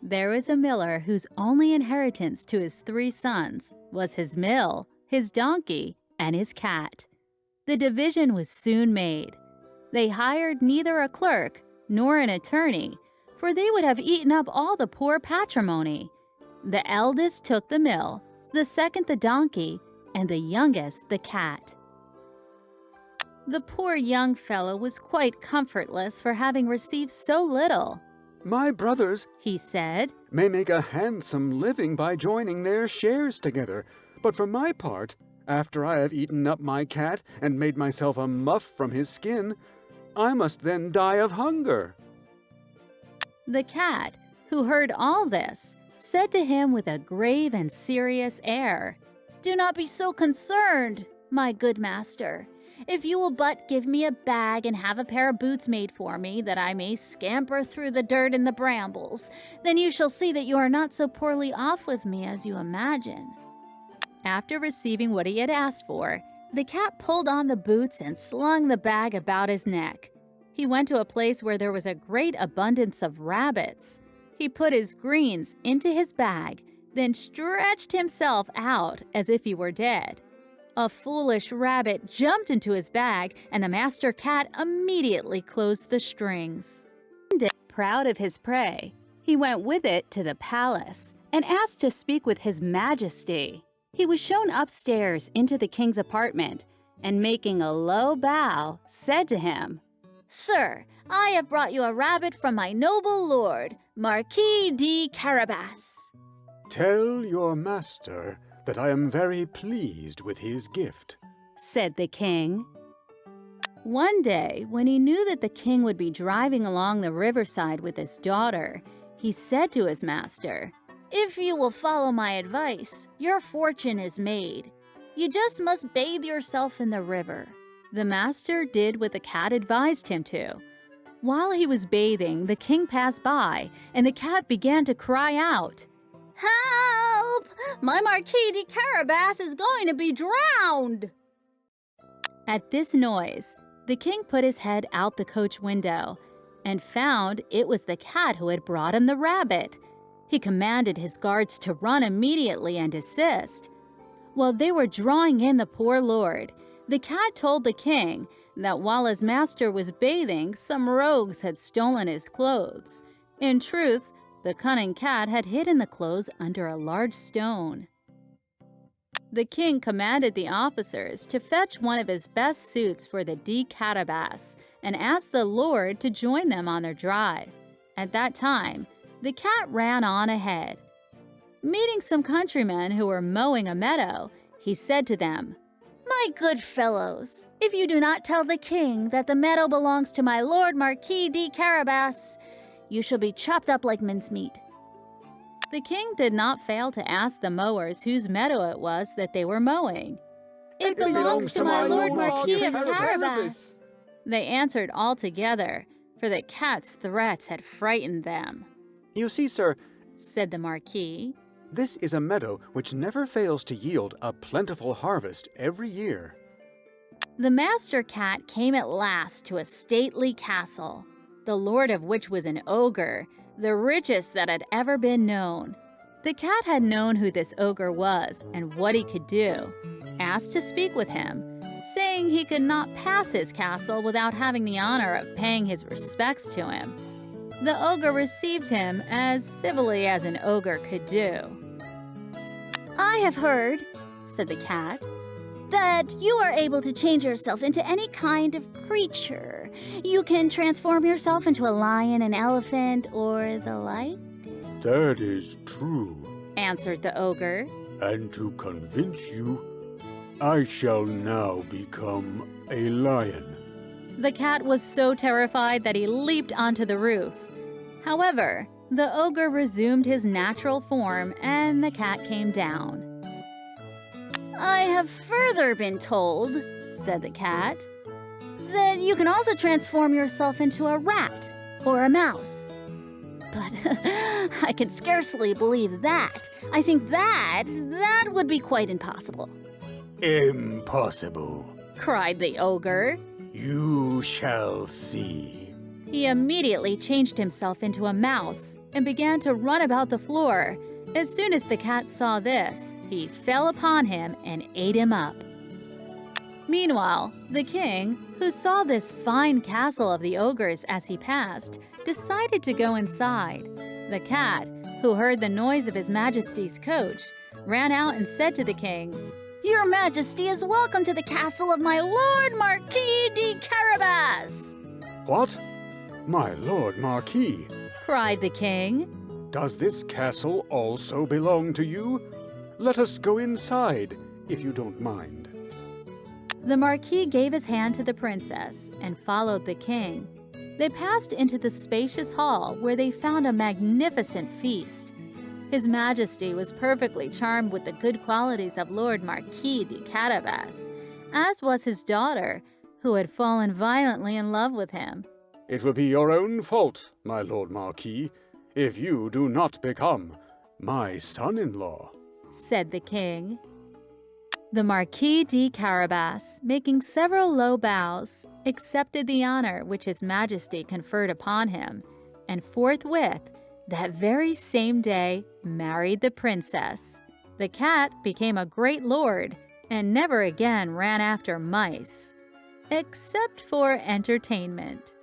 There was a miller whose only inheritance to his 3 sons was his mill, his donkey, and his cat. The division was soon made. They hired neither a clerk nor an attorney, for they would have eaten up all the poor patrimony. The eldest took the mill, the second the donkey, and the youngest the cat. The poor young fellow was quite comfortless for having received so little. "My brothers," he said, "may make a handsome living by joining their shares together, but for my part, after I have eaten up my cat and made myself a muff from his skin, I must then die of hunger." The cat, who heard all this, said to him with a grave and serious air, "Do not be so concerned, my good master. If you will but give me a bag and have a pair of boots made for me, that I may scamper through the dirt and the brambles, then you shall see that you are not so poorly off with me as you imagine." After receiving what he had asked for, the cat pulled on the boots and slung the bag about his neck. He went to a place where there was a great abundance of rabbits. He put his greens into his bag, then stretched himself out as if he were dead. A foolish rabbit jumped into his bag, and the master cat immediately closed the strings. One day, proud of his prey, he went with it to the palace and asked to speak with His Majesty. He was shown upstairs into the king's apartment, and making a low bow, said to him, "Sir, I have brought you a rabbit from my noble lord, Marquis de Carabas." "Tell your master that I am very pleased with his gift," said the king. One day, when he knew that the king would be driving along the riverside with his daughter, he said to his master, "If you will follow my advice, your fortune is made. You just must bathe yourself in the river." The master did what the cat advised him to. While he was bathing, the king passed by, and the cat began to cry out, "Help! My Marquis de Carabas is going to be drowned!" At this noise, the king put his head out the coach window and found it was the cat who had brought him the rabbit. He commanded his guards to run immediately and assist. While they were drawing in the poor lord, the cat told the king that while his master was bathing, some rogues had stolen his clothes. In truth, the cunning cat had hidden the clothes under a large stone. The king commanded the officers to fetch one of his best suits for the de Carabas and asked the lord to join them on their drive. At that time, the cat ran on ahead. Meeting some countrymen who were mowing a meadow, he said to them, "My good fellows, if you do not tell the king that the meadow belongs to my lord Marquis de Carabas, you shall be chopped up like mincemeat." The king did not fail to ask the mowers whose meadow it was that they were mowing. "It belongs to my lord Marquis of Carabas," they answered all together, for the cat's threats had frightened them. "You see, sir," said the Marquis, "this is a meadow which never fails to yield a plentiful harvest every year." The master cat came at last to a stately castle, the lord of which was an ogre, the richest that had ever been known. The cat had known who this ogre was and what he could do, asked to speak with him, saying he could not pass his castle without having the honor of paying his respects to him. The ogre received him as civilly as an ogre could do. "I have heard," said the cat, "that you are able to change yourself into any kind of creature. You can transform yourself into a lion, an elephant, or the like?" "That is true," answered the ogre. "and to convince you, I shall now become a lion." The cat was so terrified that he leaped onto the roof. However, the ogre resumed his natural form and the cat came down. "I have further been told," said the cat, "that you can also transform yourself into a rat or a mouse. But I can scarcely believe that. I think that would be quite impossible." "Impossible," cried the ogre. "You shall see." He immediately changed himself into a mouse and began to run about the floor. As soon as the cat saw this, he fell upon him and ate him up. Meanwhile, the king, who saw this fine castle of the ogres as he passed, decided to go inside. The cat, who heard the noise of His Majesty's coach, ran out and said to the king, "Your Majesty is welcome to the castle of my Lord Marquis de Carabas." "What? My Lord Marquis?" cried the king. "Does this castle also belong to you? Let us go inside, if you don't mind." The Marquis gave his hand to the princess and followed the king. They passed into the spacious hall where they found a magnificent feast. His Majesty was perfectly charmed with the good qualities of Lord Marquis de Carabas, as was his daughter, who had fallen violently in love with him. "It will be your own fault, my Lord Marquis, if you do not become my son-in-law," said the king. The Marquis de Carabas, making several low bows, accepted the honor which His Majesty conferred upon him, and forthwith, that very same day, married the princess. The cat became a great lord and never again ran after mice, except for entertainment.